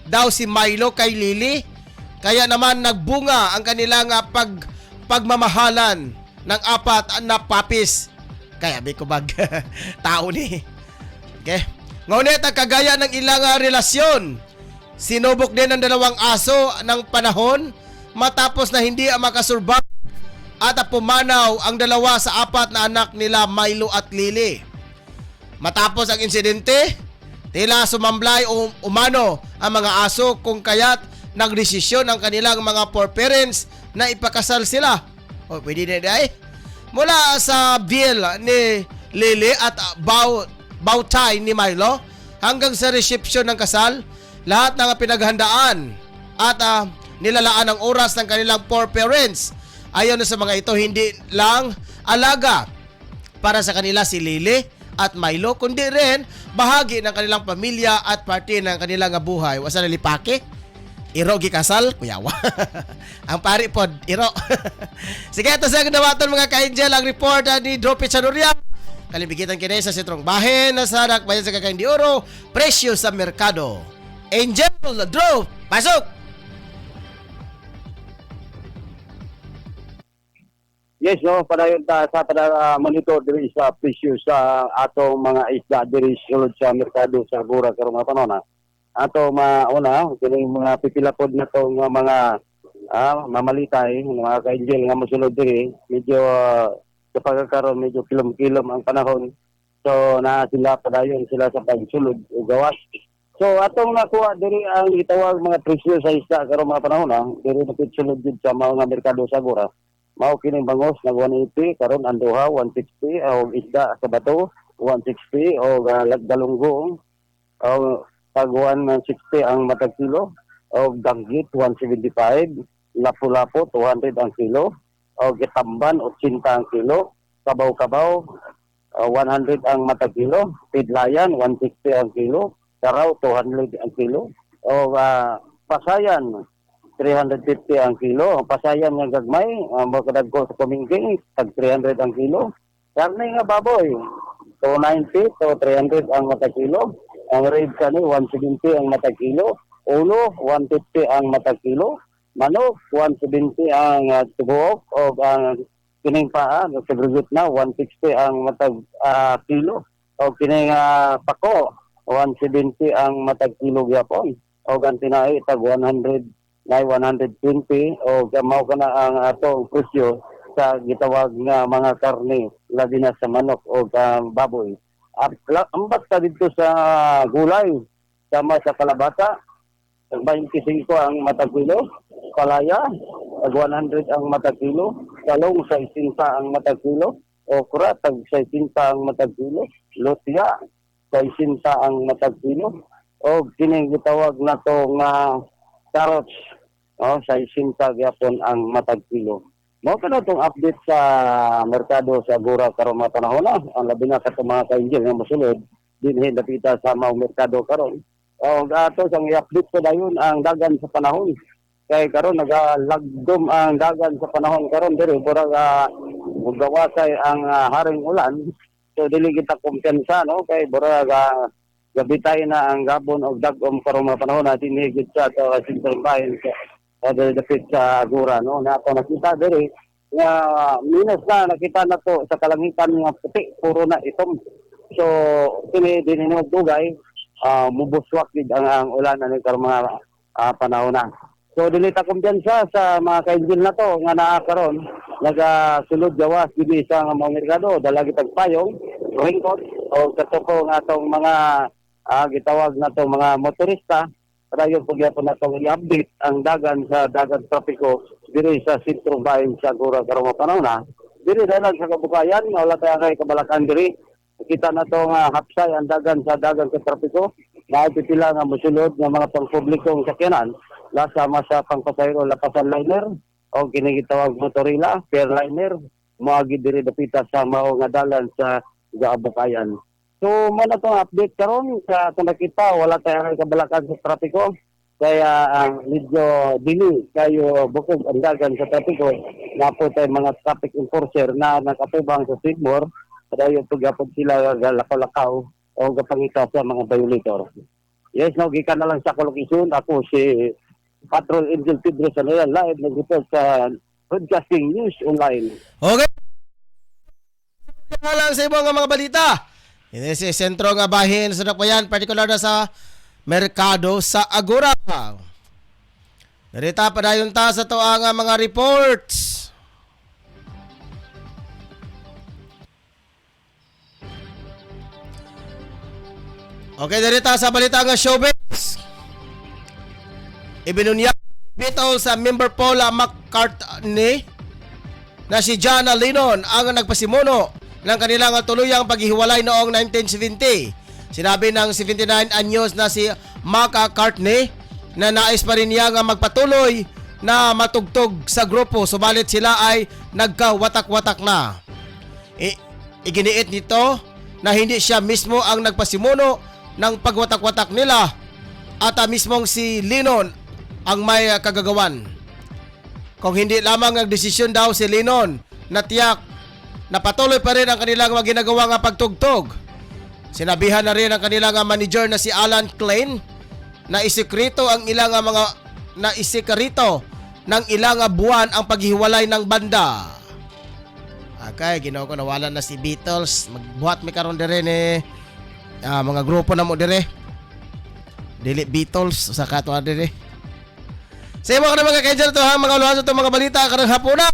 E: daw si Milo kay Lily, kaya naman nagbunga ang kanilang pagmamahalan ng 4 na papis. Kaya may kubag tao ni. Okay. Ngunit ang kagaya ng ilang relasyon, sinubok din ng 2 aso ng panahon matapos na hindi makasurvive at pumanaw ang 2 sa 4 na anak nila Milo at Lily. Matapos ang insidente, tila sumamblay o umano ang mga aso kung kaya't nagdesisyon ang kanilang mga 4 parents na ipakasal sila. O pwede na day. Mula sa deal ni Lily at bawtay ni Milo hanggang sa reception ng kasal, lahat ng pinaghandaan at nilalaan ng oras ng kanilang 4 parents. Ayon sa mga ito, hindi lang alaga para sa kanila si Lily at Milo, kundi rin bahagi ng kanilang pamilya at parte ng kanilang buhay. Wasa nalipake? Iro gikasal, kuyawa. Ang pari pod, iro. Sige, ito sa ganawaton mga ka-angel, ang report ni Dropi Chanuria. Kalibigitan kinay sa Sentrong Bahin na sa bayan sa Cagayan de Oro, presyo sa merkado. Angel, Drop, pasok!
H: Yes, no, padayon ta sa monitor diri sa presyo sa atong mga isda diri sulod sa merkado sa Gura karong mga panahon. Ato mauna kining mga pipilapod na to mga mamalitay, mga ka-angel nga mosulod diri, medyo sa pagkakaroon medyo kilom-kilom ang panahon. So na sila padayon sila sa pagsulod o gawas. So atong nakuha diri ang itawag mga presyo sa isda karong mga panahon, diri napitsulod jud sa mga merkado sa Gura. Mao kining bangos na 180 karon ang duha 160 o isda sa bato 160 o galunggong o pag 160 ang matag kilo o danggit 175, lapu-lapu 200 ang kilo o gitamban 80 ang kilo, kabaw-kabaw 100 ang matag kilo, pidlayan 160 ang kilo, karaw 200 ang kilo o pasayan 350 ang kilo. Ang pasayan nga gagmay, magkadag ko sa kumingking, tag 300 ang kilo. Karne nga baboy, 290 to 300 ang matag kilo. Ang red kani, 170 ang matag kilo. Ulo, 150 ang matag kilo. Manok, 170 ang tubuok. O ang kining paa, nagsagrugit na, 160 ang matag kilo. O kining pako, 170 ang matag kilo gyapon. O gantinay, tag 100 na 120 o gamaw ka na ang atong presyo sa gitawag nga mga karne labi na sa manok o baboy. Ambat ka dito sa gulay sama sa kalabata 25 ang matag kilo, palaya 100 ang matag kilo, talong 60 ang matag kilo, okra tag 60 ang matag kilo, lutya 60 ang matag kilo o kining gitawag na to nga carrots sa isinta gyapon ang matag kilo. Mao kana tong update sa merkado sa Gura karong mga panahon ang labi na sa mga ka-angel nga mosulod dinhi dapita sa mga merkado karon. Ato sang i-update ko dayon ang dagan sa panahon. Kay karon nagalagdom ang dagan sa panahon karon diri murag gawasay ang haring ulan. So dili kita kumpiyansa no kay murag gabitay na ang gabon og dagom karong mga panahon natin higit sa to Central Bahin dapit sa Gura no na ako nakita diri nga minus na nakita na to sa kalangitan nga puti puro na itom so kini dinhi no dugay mubuswak gid ang ulan ani karong mga panahon na so dili ta kumpiyansa sa mga ka-angel na to nga naa karon nagasulod gawas gid sa mga merkado dalagi tagpayong raincoat o katuko nga tong mga gitawag na to mga motorista Rayon po gyapon natong i-update ang dagan sa dagat trapiko diri sa Sentro Bahin sa Gura karong panahon na. Diri dalan sa kabukayan nga wala tayo kay kabalakan diri. Kita na to nga hapsay ang dagan sa dagan sa trapiko. Naipipila nga mosulod nga mga pangpublikong sakyanan lasama sa pangpasahero lapasan liner o kinigitawag motorila, fairliner, moagi diri dapita sa mao nga dalan sa kabukayan. So, man itong update karon sa kung nakita, wala tayong kabalakan sa trapiko. Kaya medyo dili kayo bukod ang dagan sa trapiko. Napo tayo mga traffic enforcer na nakatubang sa Sigmore. Kaya pagapod sila lakaw-lakaw o kapangita sa mga violator. Yes, gikan na lang sa kolokasyon. Ako si Patrol Angel Pedro sa live nag-report sa Broadcasting News Online.
E: Okay. Lang sa ibang mga balita. Ini si sentro nga bahin sa Dakbayan, partikular na sa merkado sa Agora. Narita pa dayon ta sa tuang mga reports. Okay, narita sa balita nga showbiz. Ibinunyag bitaw sa member Paula McCartney na si Jana Lennon ang nagpasimuno ng kanilang tuluyang paghihiwalay noong 1970. Sinabi ng 79 anyos na si McCartney na nais pa rin niya nga magpatuloy na matugtog sa grupo subalit sila ay nagkawatak-watak na. Iginiit nito na hindi siya mismo ang nagpasimuno ng pagwatak-watak nila at mismong si Lennon ang may kagagawan. Kung hindi lamang ang desisyon daw si Lennon na tiyak na patuloy pa rin ang kanilang mga ginagawa nga pagtugtog. Sinabihan na rin ang kanilang manager na si Alan Klein na isikrito ang ilang mga ng ilang buwan ang paghihiwalay ng banda. Okay, ginawa ko nawalan na si Beatles. Magbuhat mi karon dire ni mga grupo na mo dire. Dili Beatles sa kato dire. Sa mga mga kaidyan to ha, mga luhan sa mga balita karong hapon na.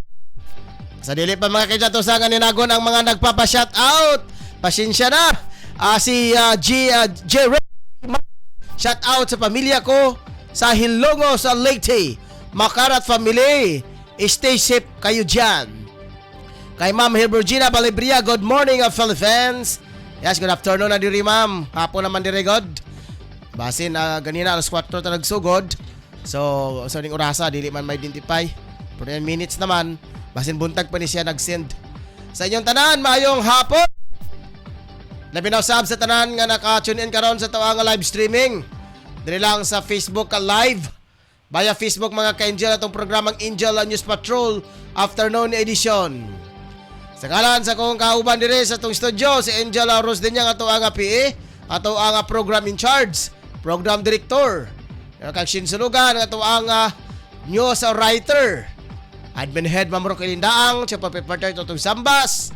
E: Sa dili pa mga kaidyan to sa ninagon ang mga nagpapa-shout out. Pasensya na. Si J. Shout out sa pamilya ko sa Hilongo sa Leyte. Makarat family. Stay safe kayo dyan. Kay Ma'am Hilbergina Balibria, good morning fellow fans. Yes, good afternoon na diri ma'am. Hapon naman diri god. Basin ganina alas 4 ta nagsugod. So ning orasa dili man ma-identify. 49 minutes naman. Basin buntag pa ni siya nag-send. Sa inyong tanan, maayong hapon. Labinaw-sab sa tanan nga naka-tune in karon sa tuwang live streaming. Dili lang sa Facebook live. Via Facebook mga ka-Angel atong programang Angel News Patrol Afternoon Edition. Sa kalan sa kong kauban dire sa itong studio, si Angel Rose din yang ato ang PA, ato ang program in charge, program director. Kag sinsulugan ato ang news writer. Admin head Mamro Kilindaang, siya papipartner itong Sambas.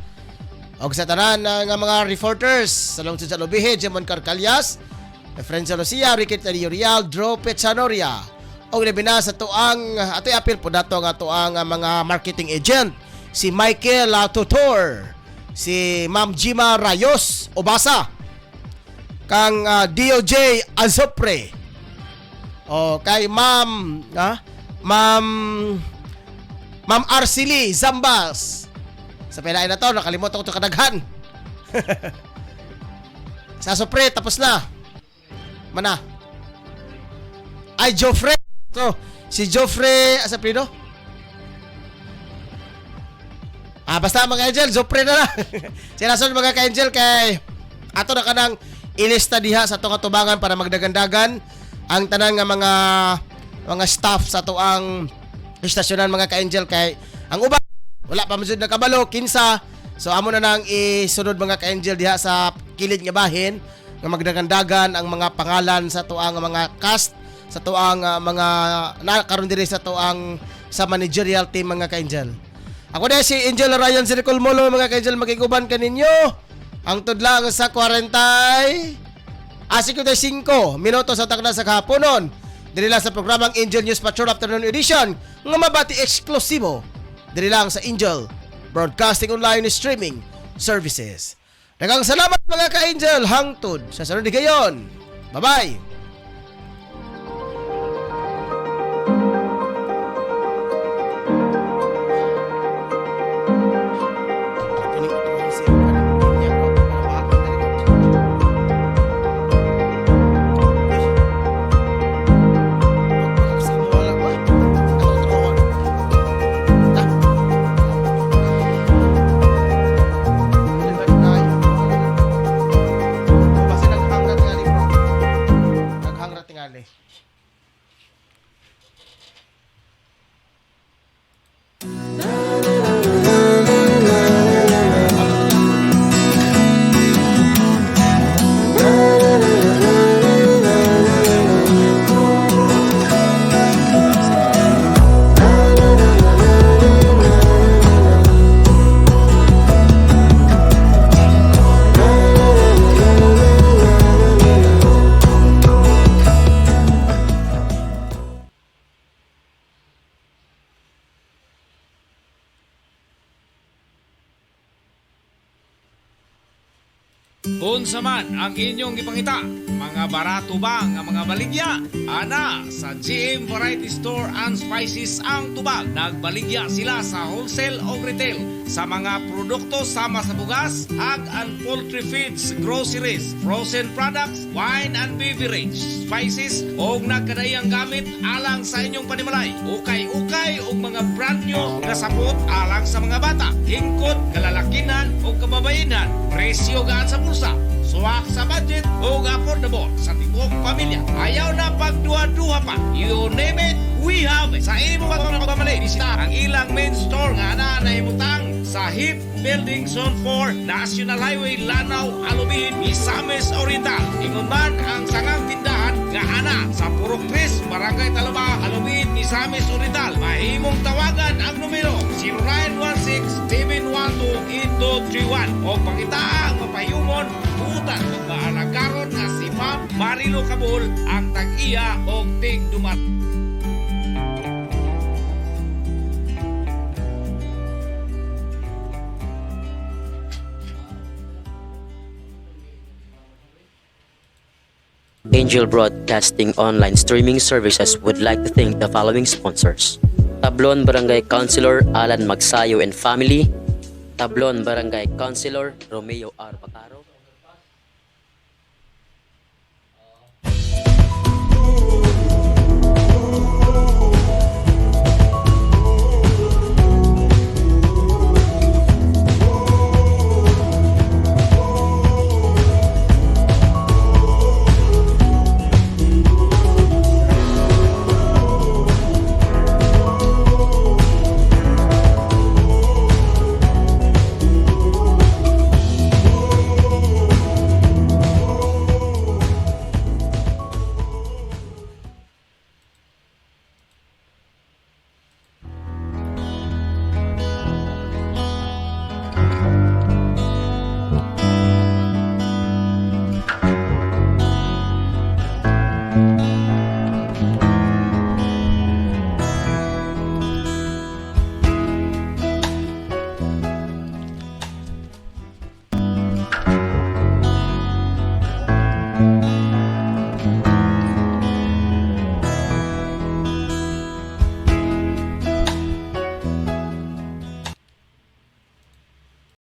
E: Og sa tanan nga mga reporters, sa lungsod sa Lubihid, Jemon Carcalias, Friends Lucia, Ricky Real, Dro Pechanoria. Og nabina sa tuang ato'y apil po dato nga tuang mga marketing agent. Si Michael Tutor, si Ma'am Jima Rayos Obasa, kang DOJ Azopre, o kay Ma'am Arceli Zambas. Sa pinain na to, nakalimutan ko ito kadaghan. Sa Azopre, tapos na. Mana? Ay, Joffre. So, si Joffre, asa prido? Basta mga Angel, Joffre na lang. Sinasun mga ka-Angel kay ato na kanang ilista diha sa itong atubangan para magdagandagan ang tanang nga mga staff sa tuang istasyonan mga ka-Angel kay ang uban wala pa masud na kabalo kinsa. So amo na nang isunod mga ka-Angel diha sa kilid nga bahin nga magdagandagan ang mga pangalan sa tuang mga cast sa tuang mga nakaroon diri sa tuang sa managerial team mga ka-Angel. Ako na si Angel Ryan Circle Molo mga ka-Angel, magiguban kaninyo ang tudlang sa 45 minutos sa takna sa kahaponon. Dili lang sa programang Angel News Patrol Afternoon Edition nga mabati eksklusibo dili lang sa Angel Broadcasting Online Streaming Services. Daghang salamat mga ka-Angel, hangtod sa sunod gayon. Bye-bye.
C: Unsa man ang inyong gipangita? Mga barato ba nga mga baligya? Ana, sa GM Variety Store and Spices ang tubag. Nagbaligya sila sa wholesale o retail sa mga produkto sama sa bugas, hog and poultry feeds, groceries, frozen products, wine and beverage, spices o nagkadayang gamit alang sa inyong panimalay. Ukay-ukay o mga brand new na sapot alang sa mga bata, hingkod, kalalakinan o kababainan, presyo gaan sa bulsa, suwak sa budget o affordable sa tibok pamilya. Ayaw na pagduha-duha pa. You name it, we have it. Sa imo pagmamalay, bisita ang ilang main store nga na nahimutang sa HIP Building Zone 4, National Highway, Lanao, Alubin, Misamis Oriental. Ingon man ang sangang tindahan nga ana sa Purok 3, Barangay Talaba, Alubin, Misamis Oriental. Mahimong tawagan ang numero 0916-712-8231 o pangita ang mapayumon utan o maalagaron nga si Ma'am Marilo Cabul ang tag-iya o tig-dumat.
D: Angel Broadcasting Online Streaming Services would like to thank the following sponsors. Tablon Barangay Councilor Alan Magsayo and Family, Tablon Barangay Councilor Romeo R. Bacaro,